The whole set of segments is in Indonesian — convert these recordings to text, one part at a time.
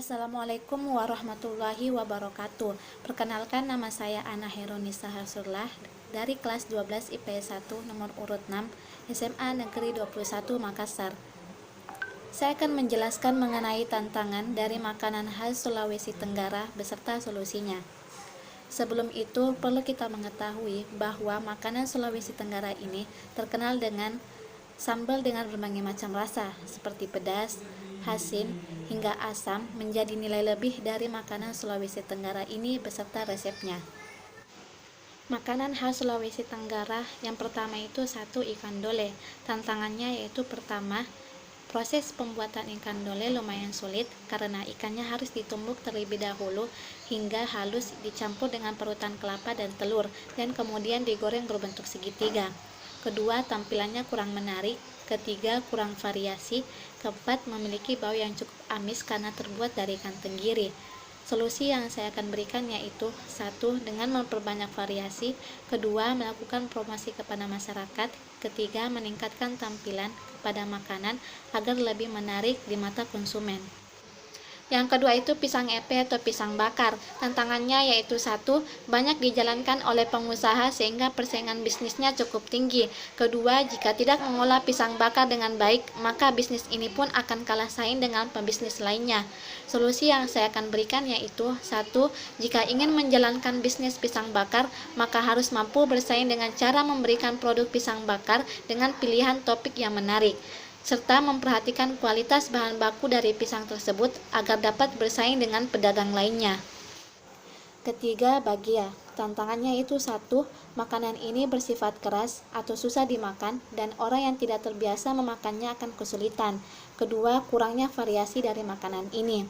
Assalamualaikum warahmatullahi wabarakatuh. Perkenalkan, nama saya Ana Heronisa Hasurlah dari kelas 12 IPS 1 nomor urut 6 SMA Negeri 21 Makassar. Saya akan menjelaskan mengenai tantangan dari makanan khas Sulawesi Tenggara beserta solusinya. Sebelum itu, perlu kita mengetahui bahwa makanan Sulawesi Tenggara ini terkenal dengan sambal dengan berbagai macam rasa, seperti pedas, asin, hingga asam menjadi nilai lebih dari makanan Sulawesi Tenggara ini beserta resepnya. Makanan khas Sulawesi Tenggara yang pertama itu satu, ikan dole. Tantangannya yaitu pertama, proses pembuatan ikan dole lumayan sulit karena ikannya harus ditumbuk terlebih dahulu hingga halus dicampur dengan parutan kelapa dan telur dan kemudian digoreng berbentuk segitiga. Kedua, tampilannya kurang menarik. Ketiga, kurang variasi. Keempat, memiliki bau yang cukup amis karena terbuat dari ikan tenggiri. Solusi yang saya akan berikan yaitu satu, dengan memperbanyak variasi. Kedua, melakukan promosi kepada masyarakat. Ketiga, meningkatkan tampilan kepada makanan agar lebih menarik di mata konsumen. Yang kedua itu pisang epe atau pisang bakar. Tantangannya yaitu satu, banyak dijalankan oleh pengusaha sehingga persaingan bisnisnya cukup tinggi. Kedua, jika tidak mengolah pisang bakar dengan baik, maka bisnis ini pun akan kalah saing dengan pembisnis lainnya. Solusi yang saya akan berikan yaitu satu, jika ingin menjalankan bisnis pisang bakar, maka harus mampu bersaing dengan cara memberikan produk pisang bakar dengan pilihan topik yang menarik, serta memperhatikan kualitas bahan baku dari pisang tersebut agar dapat bersaing dengan pedagang lainnya. Ketiga, bagia. Tantangannya itu satu, makanan ini bersifat keras atau susah dimakan dan orang yang tidak terbiasa memakannya akan kesulitan. Kedua, kurangnya variasi dari makanan ini.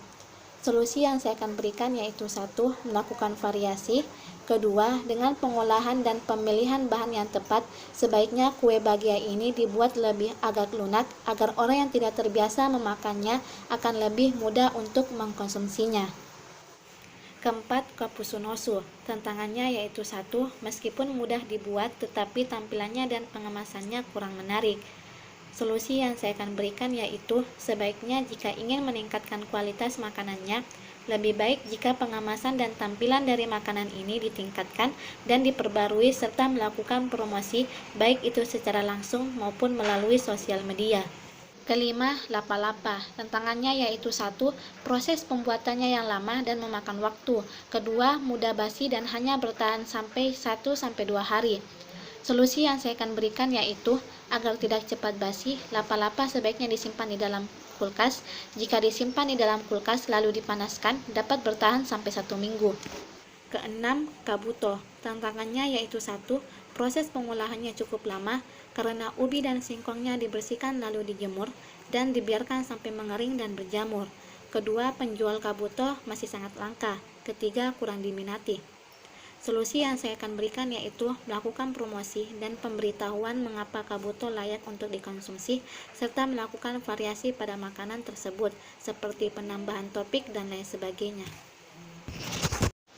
Solusi yang saya akan berikan yaitu satu, melakukan variasi. Kedua, dengan pengolahan dan pemilihan bahan yang tepat, sebaiknya kue bagia ini dibuat lebih agak lunak agar orang yang tidak terbiasa memakannya akan lebih mudah untuk mengkonsumsinya. Keempat, kapusunosu. Tantangannya yaitu satu, meskipun mudah dibuat tetapi tampilannya dan pengemasannya kurang menarik. Solusi yang saya akan berikan yaitu sebaiknya jika ingin meningkatkan kualitas makanannya, lebih baik jika pengemasan dan tampilan dari makanan ini ditingkatkan dan diperbarui serta melakukan promosi baik itu secara langsung maupun melalui sosial media. Kelima, lapa-lapa. Tantangannya yaitu satu, proses pembuatannya yang lama dan memakan waktu. Kedua, mudah basi dan hanya bertahan sampai 1-2 hari. Solusi yang saya akan berikan yaitu agar tidak cepat basi, lapa-lapa sebaiknya disimpan di dalam kulkas. Jika disimpan di dalam kulkas lalu dipanaskan, dapat bertahan sampai 1 minggu. Keenam, kabuto. Tantangannya yaitu satu, proses pengolahannya cukup lama karena ubi dan singkongnya dibersihkan lalu dijemur dan dibiarkan sampai mengering dan berjamur. Kedua, penjual kabuto masih sangat langka. Ketiga, kurang diminati. Solusi yang saya akan berikan yaitu melakukan promosi dan pemberitahuan mengapa kabuto layak untuk dikonsumsi, serta melakukan variasi pada makanan tersebut, seperti penambahan topik dan lain sebagainya.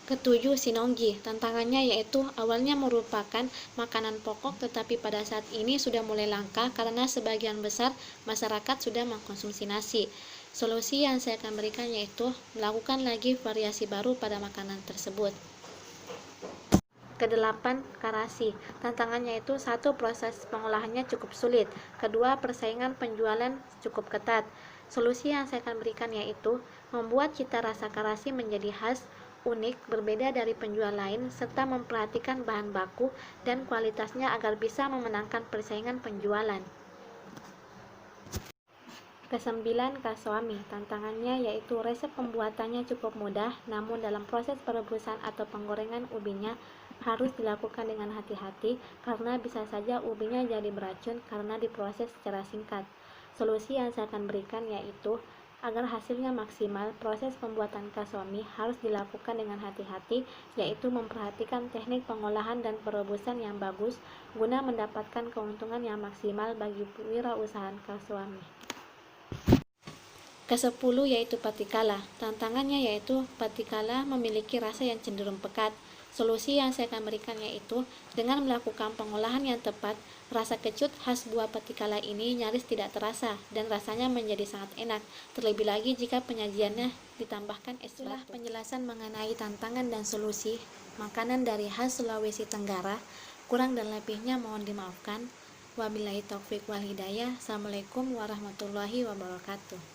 Ketujuh, sinonggi. Tantangannya yaitu awalnya merupakan makanan pokok tetapi pada saat ini sudah mulai langka karena sebagian besar masyarakat sudah mengkonsumsi nasi. Solusi yang saya akan berikan yaitu melakukan lagi variasi baru pada makanan tersebut. Kedelapan, karasi. Tantangannya itu satu, proses pengolahannya cukup sulit. Kedua, persaingan penjualan cukup ketat. Solusi yang saya akan berikan yaitu membuat cita rasa karasi menjadi khas, unik, berbeda dari penjual lain, serta memperhatikan bahan baku dan kualitasnya agar bisa memenangkan persaingan penjualan. Kesembilan, kaswami. Tantangannya yaitu resep pembuatannya cukup mudah, namun dalam proses perebusan atau penggorengan ubinya harus dilakukan dengan hati-hati karena bisa saja ubinya jadi beracun karena diproses secara singkat. Solusi yang saya akan berikan yaitu agar hasilnya maksimal, proses pembuatan kaswami harus dilakukan dengan hati-hati, yaitu memperhatikan teknik pengolahan dan perebusan yang bagus guna mendapatkan keuntungan yang maksimal bagi wirausaha kaswami. Ke-10 yaitu patikala. Tantangannya yaitu patikala memiliki rasa yang cenderung pekat. Solusi yang saya akan berikan yaitu dengan melakukan pengolahan yang tepat, rasa kecut khas buah petikala ini nyaris tidak terasa dan rasanya menjadi sangat enak. Terlebih lagi jika penyajiannya ditambahkan es batu. Itulah penjelasan mengenai tantangan dan solusi makanan dari khas Sulawesi Tenggara. Kurang dan lebihnya mohon dimaafkan. Wabillahi taufik wal hidayah. Assalamualaikum warahmatullahi wabarakatuh.